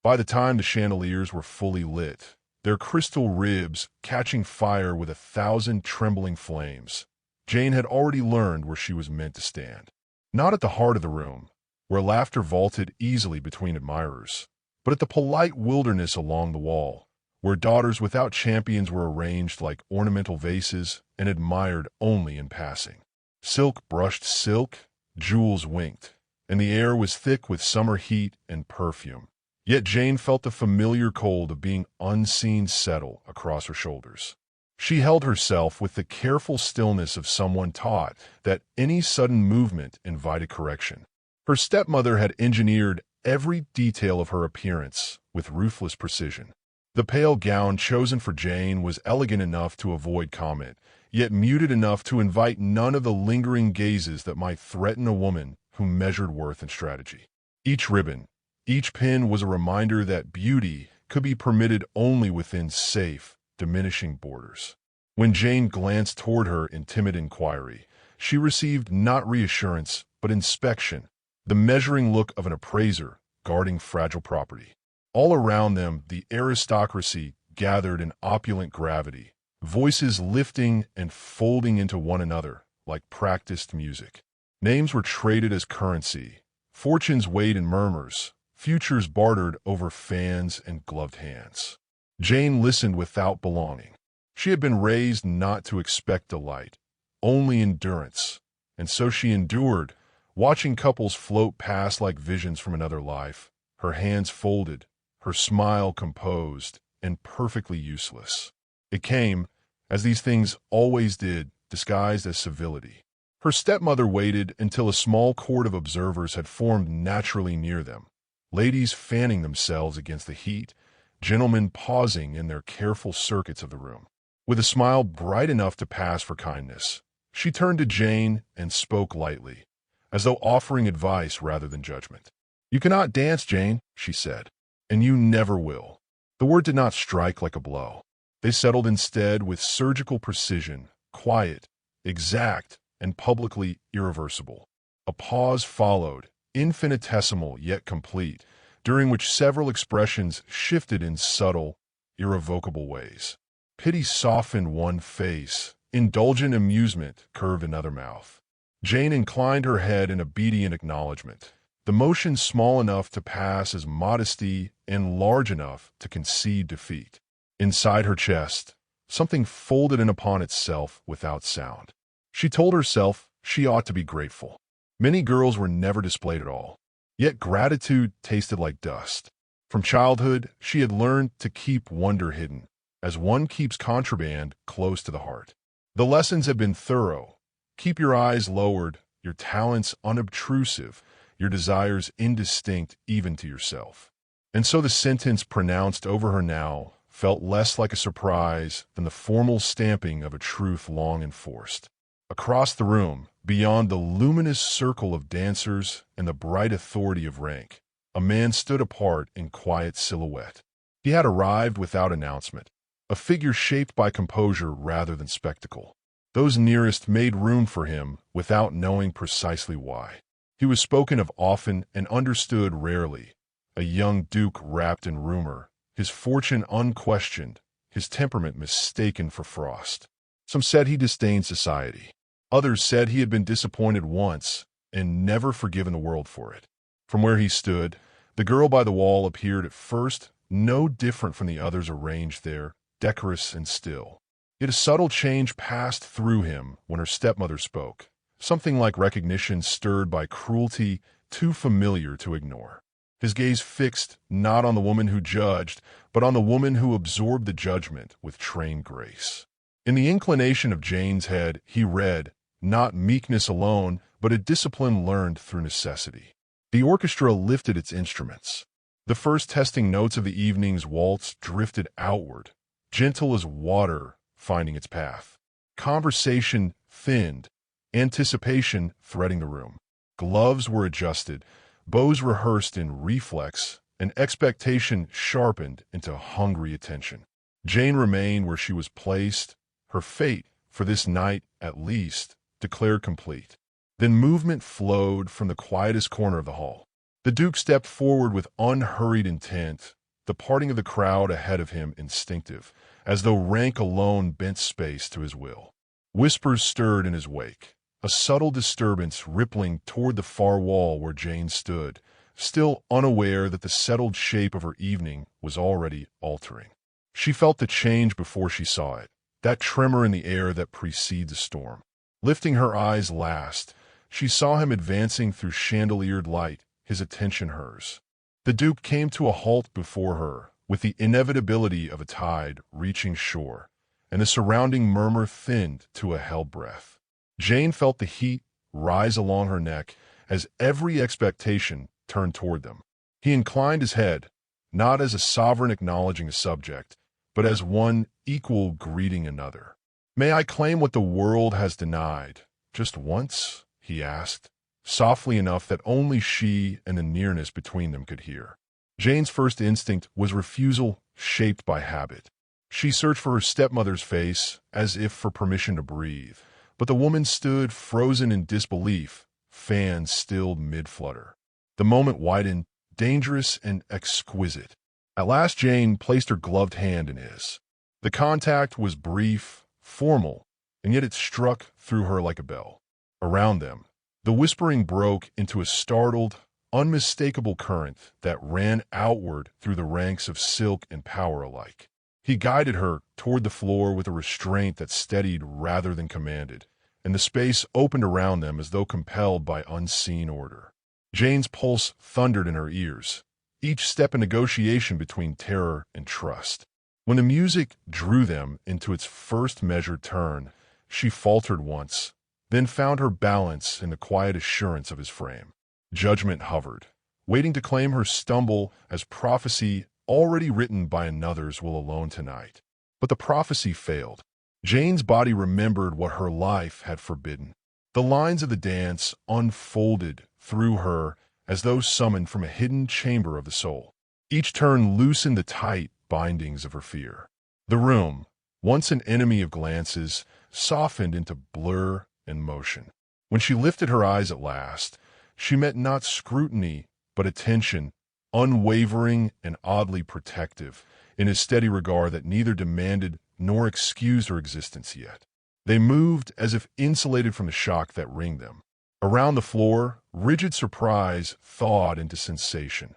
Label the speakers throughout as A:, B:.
A: By the time the chandeliers were fully lit, their crystal ribs catching fire with 1,000 trembling flames, Jane had already learned where she was meant to stand. Not at the heart of the room, where laughter vaulted easily between admirers, but at the polite wilderness along the wall, where daughters without champions were arranged like ornamental vases and admired only in passing. Silk brushed silk, jewels winked, and the air was thick with summer heat and perfume. Yet Jane felt the familiar cold of being unseen settle across her shoulders. She held herself with the careful stillness of someone taught that any sudden movement invited correction. Her stepmother had engineered every detail of her appearance with ruthless precision. The pale gown chosen for Jane was elegant enough to avoid comment, yet muted enough to invite none of the lingering gazes that might threaten a woman who measured worth and strategy. Each ribbon, each pin was a reminder that beauty could be permitted only within safe, diminishing borders. When Jane glanced toward her in timid inquiry, she received not reassurance, but inspection, the measuring look of an appraiser guarding fragile property. All around them, the aristocracy gathered in opulent gravity, voices lifting and folding into one another like practiced music. Names were traded as currency, fortunes weighed in murmurs, futures bartered over fans and gloved hands. Jane listened without belonging. She had been raised not to expect delight, only endurance, and so she endured, watching couples float past like visions from another life, her hands folded, her smile composed and perfectly useless. It came, as these things always did, disguised as civility. Her stepmother waited until a small court of observers had formed naturally near them, ladies fanning themselves against the heat, gentlemen pausing in their careful circuits of the room. With a smile bright enough to pass for kindness, she turned to Jane and spoke lightly, as though offering advice rather than judgment. "You cannot dance, Jane," she said, "and you never will." The word did not strike like a blow. They settled instead with surgical precision, quiet, exact, and publicly irreversible. A pause followed, infinitesimal yet complete, during which several expressions shifted in subtle, irrevocable ways. Pity softened one face, indulgent amusement curved another mouth. Jane inclined her head in obedient acknowledgement, the motion small enough to pass as modesty and large enough to concede defeat. Inside her chest, something folded in upon itself without sound. She told herself she ought to be grateful. Many girls were never displayed at all, yet gratitude tasted like dust. From childhood, she had learned to keep wonder hidden, as one keeps contraband close to the heart. The lessons had been thorough. Keep your eyes lowered, your talents unobtrusive, your desires indistinct even to yourself. And so the sentence pronounced over her now felt less like a surprise than the formal stamping of a truth long enforced. Across the room, beyond the luminous circle of dancers and the bright authority of rank, a man stood apart in quiet silhouette. He had arrived without announcement, a figure shaped by composure rather than spectacle. Those nearest made room for him without knowing precisely why. He was spoken of often and understood rarely, a young duke wrapped in rumor, his fortune unquestioned, his temperament mistaken for frost. Some said he disdained society. Others said he had been disappointed once and never forgiven the world for it. From where he stood, the girl by the wall appeared at first no different from the others arranged there, decorous and still. Yet a subtle change passed through him when her stepmother spoke, something like recognition stirred by cruelty too familiar to ignore. His gaze fixed not on the woman who judged, but on the woman who absorbed the judgment with trained grace. In the inclination of Jane's head, he read, not meekness alone, but a discipline learned through necessity. The orchestra lifted its instruments. The first testing notes of the evening's waltz drifted outward, gentle as water finding its path. Conversation thinned, anticipation threading the room. Gloves were adjusted, bows rehearsed in reflex, and expectation sharpened into hungry attention. Jane remained where she was placed, her fate, for this night at least, declared complete. Then movement flowed from the quietest corner of the hall. The Duke stepped forward with unhurried intent, the parting of the crowd ahead of him instinctive, as though rank alone bent space to his will. Whispers stirred in his wake, a subtle disturbance rippling toward the far wall where Jane stood, still unaware that the settled shape of her evening was already altering. She felt the change before she saw it, that tremor in the air that precedes a storm. Lifting her eyes last, she saw him advancing through chandeliered light, his attention hers. The Duke came to a halt before her, with the inevitability of a tide reaching shore, and the surrounding murmur thinned to a held breath. Jane felt the heat rise along her neck as every expectation turned toward them. He inclined his head, not as a sovereign acknowledging a subject, but as one equal greeting another. "May I claim what the world has denied, just once?" he asked, softly enough that only she and the nearness between them could hear. Jane's first instinct was refusal, shaped by habit. She searched for her stepmother's face, as if for permission to breathe, but the woman stood frozen in disbelief, fan stilled mid-flutter. The moment widened, dangerous and exquisite. At last Jane placed her gloved hand in his. The contact was brief, formal, and yet it struck through her like a bell. Around them, the whispering broke into a startled, unmistakable current that ran outward through the ranks of silk and power alike. He guided her toward the floor with a restraint that steadied rather than commanded, and the space opened around them as though compelled by unseen order. Jane's pulse thundered in her ears, each step a negotiation between terror and trust. When the music drew them into its first measured turn, she faltered once, then found her balance in the quiet assurance of his frame. Judgment hovered, waiting to claim her stumble as prophecy already written by another's will alone tonight. But the prophecy failed. Jane's body remembered what her life had forbidden. The lines of the dance unfolded through her as though summoned from a hidden chamber of the soul. Each turn loosened the tight bindings of her fear. The room, once an enemy of glances, softened into blur and motion. When she lifted her eyes at last, she met not scrutiny, but attention, unwavering and oddly protective, in a steady regard that neither demanded nor excused her existence yet. They moved as if insulated from the shock that ringed them. Around the floor, rigid surprise thawed into sensation,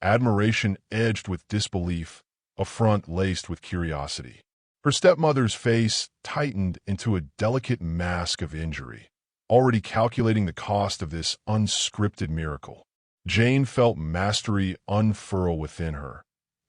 A: admiration edged with disbelief, affront laced with curiosity. Her stepmother's face tightened into a delicate mask of injury, already calculating the cost of this unscripted miracle. Jane felt mastery unfurl within her,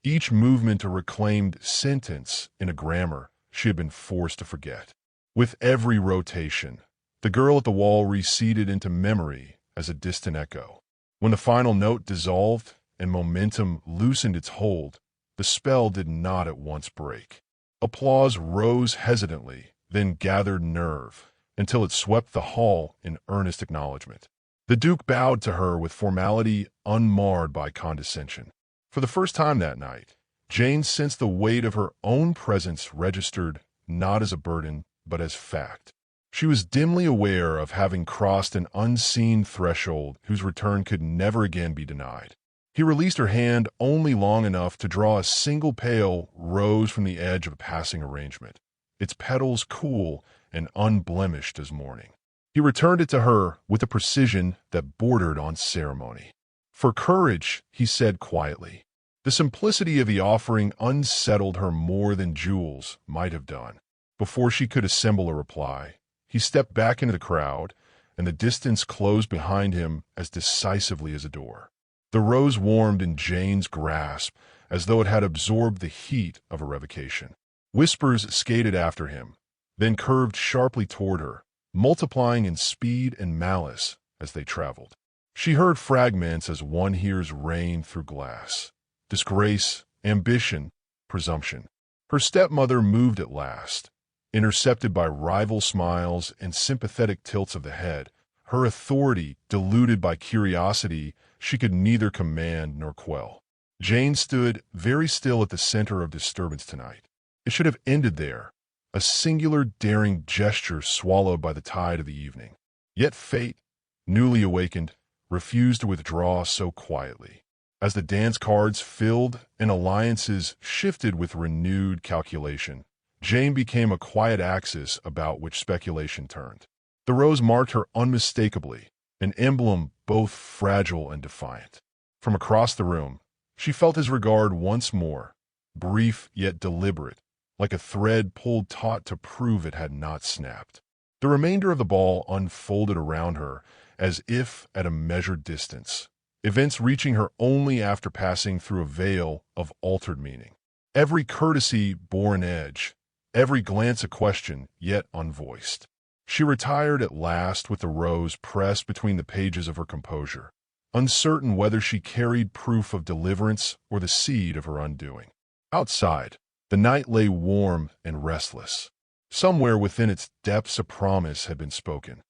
A: each movement a reclaimed sentence in a grammar she had been forced to forget. With every rotation, the girl at the wall receded into memory as a distant echo. When the final note dissolved and momentum loosened its hold, the spell did not at once break. Applause rose hesitantly, then gathered nerve, until it swept the hall in earnest acknowledgement. The Duke bowed to her with formality unmarred by condescension. For the first time that night, Jane sensed the weight of her own presence registered not as a burden, but as fact. She was dimly aware of having crossed an unseen threshold whose return could never again be denied. He released her hand only long enough to draw a single pale rose from the edge of a passing arrangement, its petals cool and unblemished as morning. He returned it to her with a precision that bordered on ceremony. "For courage," he said quietly. The simplicity of the offering unsettled her more than jewels might have done. Before she could assemble a reply, he stepped back into the crowd, and the distance closed behind him as decisively as a door. The rose warmed in Jane's grasp as though it had absorbed the heat of a revocation. Whispers skated after him, then curved sharply toward her, multiplying in speed and malice as they traveled. She heard fragments as one hears rain through glass. Disgrace, ambition, presumption. Her stepmother moved at last, intercepted by rival smiles and sympathetic tilts of the head, her authority diluted by curiosity she could neither command nor quell. Jane stood very still at the center of disturbance tonight. It should have ended there, a singular daring gesture swallowed by the tide of the evening. Yet fate, newly awakened, refused to withdraw so quietly. As the dance cards filled and alliances shifted with renewed calculation, Jane became a quiet axis about which speculation turned. The rose marked her unmistakably, an emblem both fragile and defiant. From across the room, she felt his regard once more, brief yet deliberate, like a thread pulled taut to prove it had not snapped. The remainder of the ball unfolded around her as if at a measured distance, events reaching her only after passing through a veil of altered meaning. Every courtesy bore an edge, every glance a question, yet unvoiced. She retired at last with the rose pressed between the pages of her composure, uncertain whether she carried proof of deliverance or the seed of her undoing. Outside, the night lay warm and restless. Somewhere within its depths a promise had been spoken.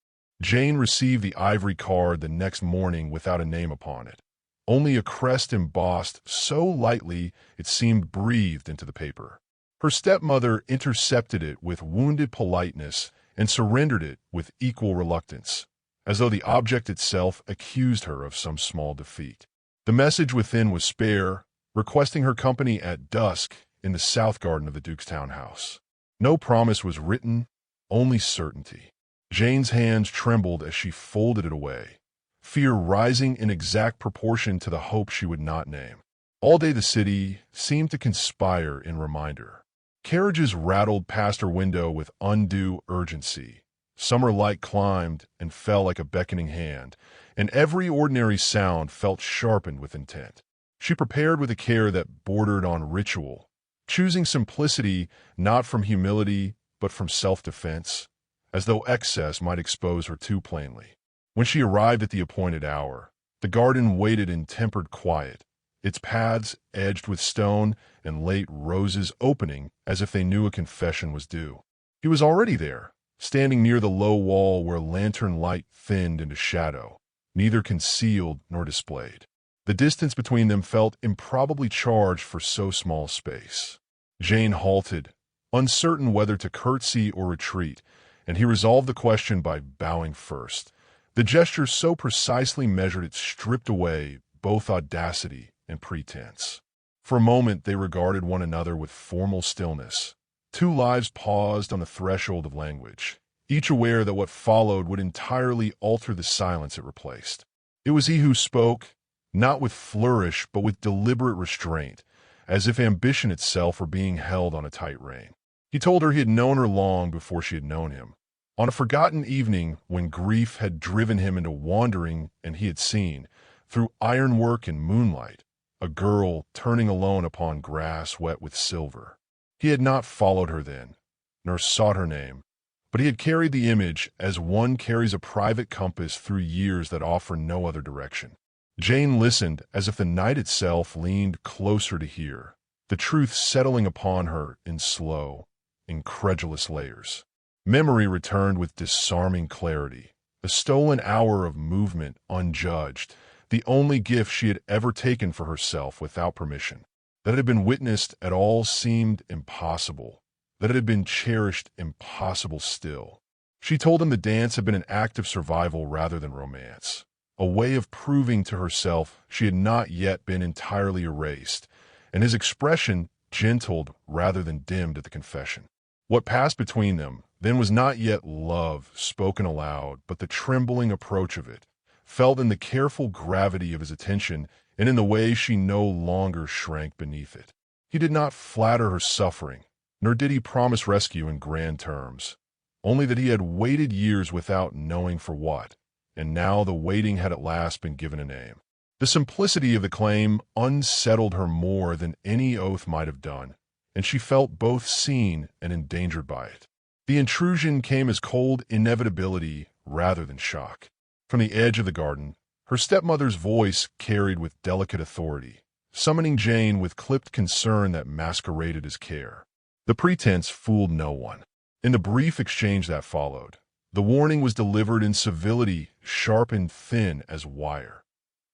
A: Jane received the ivory card the next morning without a name upon it, only a crest embossed so lightly it seemed breathed into the paper. Her stepmother intercepted it with wounded politeness and surrendered it with equal reluctance, as though the object itself accused her of some small defeat. The message within was spare, requesting her company at dusk in the south garden of the Duke's townhouse. No promise was written, only certainty. Jane's hands trembled as she folded it away, fear rising in exact proportion to the hope she would not name. All day the city seemed to conspire in reminder. Carriages rattled past her window with undue urgency. Summer light climbed and fell like a beckoning hand, and every ordinary sound felt sharpened with intent. She prepared with a care that bordered on ritual, choosing simplicity not from humility but from self-defense, as though excess might expose her too plainly. When she arrived at the appointed hour, the garden waited in tempered quiet, its paths edged with stone and late roses opening as if they knew a confession was due. He was already there, standing near the low wall where lantern light thinned into shadow, neither concealed nor displayed. The distance between them felt improbably charged for so small space. Jane halted, uncertain whether to curtsy or retreat, and he resolved the question by bowing first. The gesture so precisely measured it stripped away both audacity and pretense. For a moment they regarded one another with formal stillness. Two lives paused on the threshold of language, each aware that what followed would entirely alter the silence it replaced. It was he who spoke, not with flourish but with deliberate restraint, as if ambition itself were being held on a tight rein. He told her he had known her long before she had known him. On a forgotten evening when grief had driven him into wandering and he had seen, through ironwork and moonlight, a girl turning alone upon grass wet with silver. He had not followed her then, nor sought her name, but he had carried the image as one carries a private compass through years that offer no other direction. Jane listened as if the night itself leaned closer to hear, the truth settling upon her in slow, incredulous layers. Memory returned with disarming clarity, a stolen hour of movement unjudged, the only gift she had ever taken for herself without permission. That it had been witnessed at all seemed impossible, that it had been cherished impossible still. She told him the dance had been an act of survival rather than romance, a way of proving to herself she had not yet been entirely erased, and his expression gentled rather than dimmed at the confession. What passed between them then was not yet love spoken aloud, but the trembling approach of it, felt in the careful gravity of his attention and in the way she no longer shrank beneath it. He did not flatter her suffering, nor did he promise rescue in grand terms, only that he had waited years without knowing for what, and now the waiting had at last been given a name. The simplicity of the claim unsettled her more than any oath might have done, and she felt both seen and endangered by it. The intrusion came as cold inevitability rather than shock. From the edge of the garden, her stepmother's voice carried with delicate authority, summoning Jane with clipped concern that masqueraded as care. The pretense fooled no one. In the brief exchange that followed, the warning was delivered in civility sharp and thin as wire.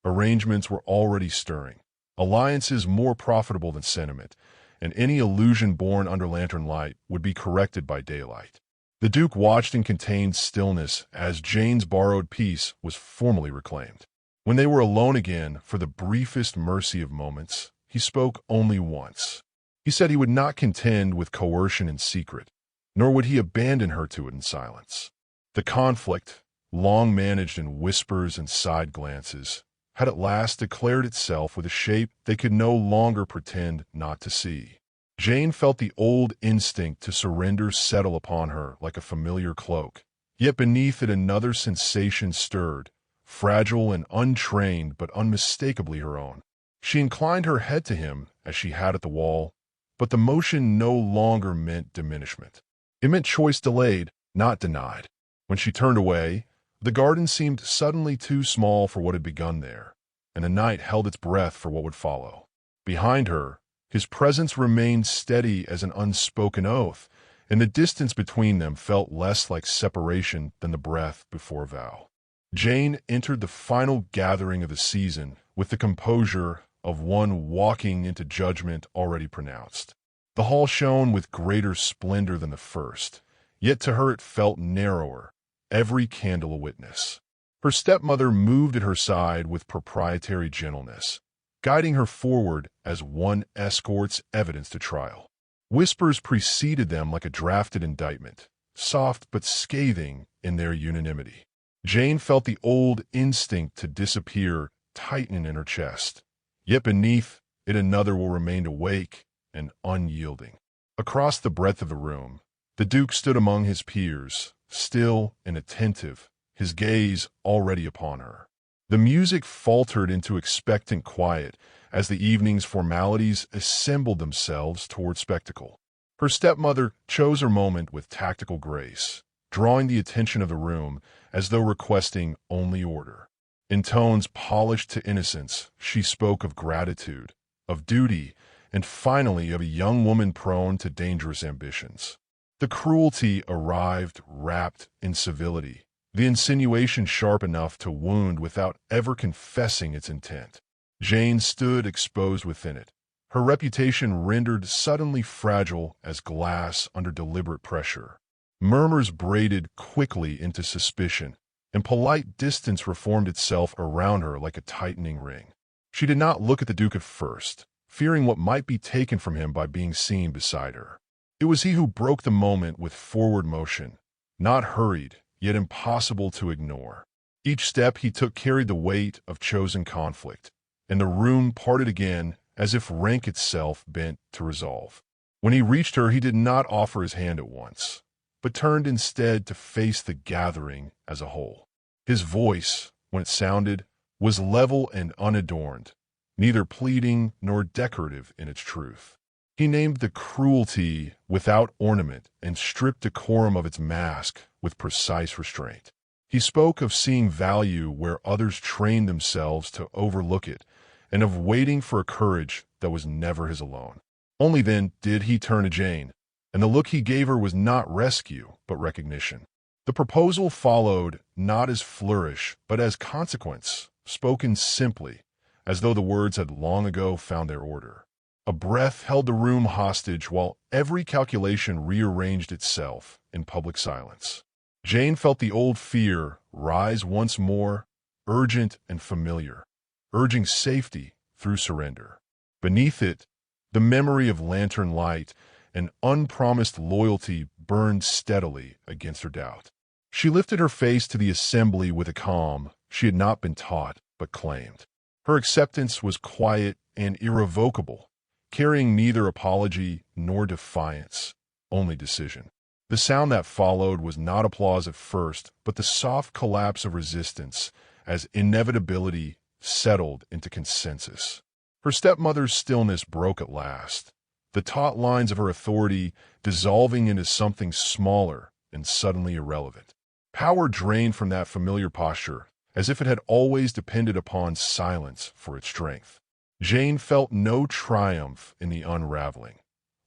A: Arrangements were already stirring, alliances more profitable than sentiment, and any illusion born under lantern light would be corrected by daylight. The Duke watched in contained stillness as Jane's borrowed peace was formally reclaimed. When they were alone again, for the briefest mercy of moments, he spoke only once. He said he would not contend with coercion in secret, nor would he abandon her to it in silence. The conflict, long managed in whispers and side glances, had at last declared itself with a shape they could no longer pretend not to see. Jane felt the old instinct to surrender settle upon her like a familiar cloak, yet beneath it another sensation stirred, fragile and untrained but unmistakably her own. She inclined her head to him as she had at the wall, but the motion no longer meant diminishment. It meant choice delayed, not denied. When she turned away, the garden seemed suddenly too small for what had begun there, and the night held its breath for what would follow. Behind her, his presence remained steady as an unspoken oath, and the distance between them felt less like separation than the breath before vow. Jane entered the final gathering of the season with the composure of one walking into judgment already pronounced. The hall shone with greater splendor than the first, yet to her it felt narrower, every candle a witness. Her stepmother moved at her side with proprietary gentleness, guiding her forward as one escorts evidence to trial. Whispers preceded them like a drafted indictment, soft but scathing in their unanimity. Jane felt the old instinct to disappear tighten in her chest, yet beneath it another will remain awake and unyielding. Across the breadth of the room, the Duke stood among his peers, still and attentive, his gaze already upon her. The music faltered into expectant quiet as the evening's formalities assembled themselves toward spectacle. Her stepmother chose her moment with tactical grace, drawing the attention of the room as though requesting only order. In tones polished to innocence, she spoke of gratitude, of duty, and finally of a young woman prone to dangerous ambitions. The cruelty arrived wrapped in civility, the insinuation sharp enough to wound without ever confessing its intent. Jane stood exposed within it, her reputation rendered suddenly fragile as glass under deliberate pressure. Murmurs braided quickly into suspicion, and polite distance reformed itself around her like a tightening ring. She did not look at the Duke at first, fearing what might be taken from him by being seen beside her. It was he who broke the moment with forward motion, not hurried, yet impossible to ignore. Each step he took carried the weight of chosen conflict, and the room parted again as if rank itself bent to resolve. When he reached her, he did not offer his hand at once, but turned instead to face the gathering as a whole. His voice, when it sounded, was level and unadorned, neither pleading nor decorative in its truth. He named the cruelty without ornament and stripped decorum of its mask with precise restraint. He spoke of seeing value where others trained themselves to overlook it, and of waiting for a courage that was never his alone. Only then did he turn to Jane, and the look he gave her was not rescue, but recognition. The proposal followed not as flourish, but as consequence, spoken simply, as though the words had long ago found their order. A breath held the room hostage while every calculation rearranged itself in public silence. Jane felt the old fear rise once more, urgent and familiar, urging safety through surrender. Beneath it, the memory of lantern light and unpromised loyalty burned steadily against her doubt. She lifted her face to the assembly with a calm she had not been taught but claimed. Her acceptance was quiet and irrevocable, carrying neither apology nor defiance, only decision. The sound that followed was not applause at first, but the soft collapse of resistance as inevitability settled into consensus. Her stepmother's stillness broke at last, the taut lines of her authority dissolving into something smaller and suddenly irrelevant. Power drained from that familiar posture, as if it had always depended upon silence for its strength. Jane felt no triumph in the unraveling,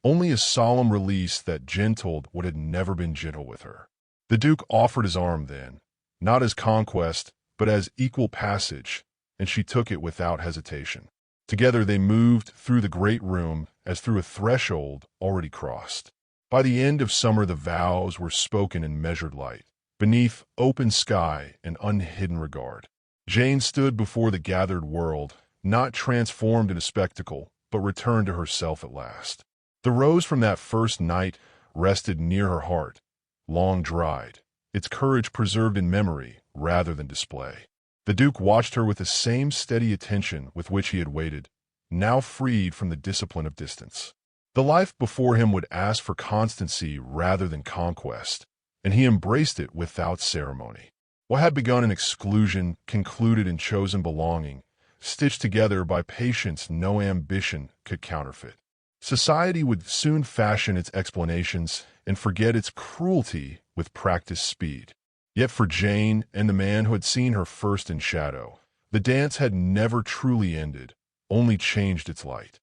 A: only a solemn release that gentled what had never been gentle with her. The Duke offered his arm then, not as conquest, but as equal passage, and she took it without hesitation. Together they moved through the great room as through a threshold already crossed. By the end of summer the vows were spoken in measured light, beneath open sky and unhidden regard. Jane stood before the gathered world, not transformed in a spectacle, but returned to herself at last. The rose from that first night rested near her heart, long dried, its courage preserved in memory rather than display. The Duke watched her with the same steady attention with which he had waited, now freed from the discipline of distance. The life before him would ask for constancy rather than conquest, and he embraced it without ceremony. What had begun in exclusion concluded in chosen belonging, stitched together by patience no ambition could counterfeit. Society would soon fashion its explanations and forget its cruelty with practiced speed. Yet for Jane and the man who had seen her first in shadow, the dance had never truly ended, only changed its light.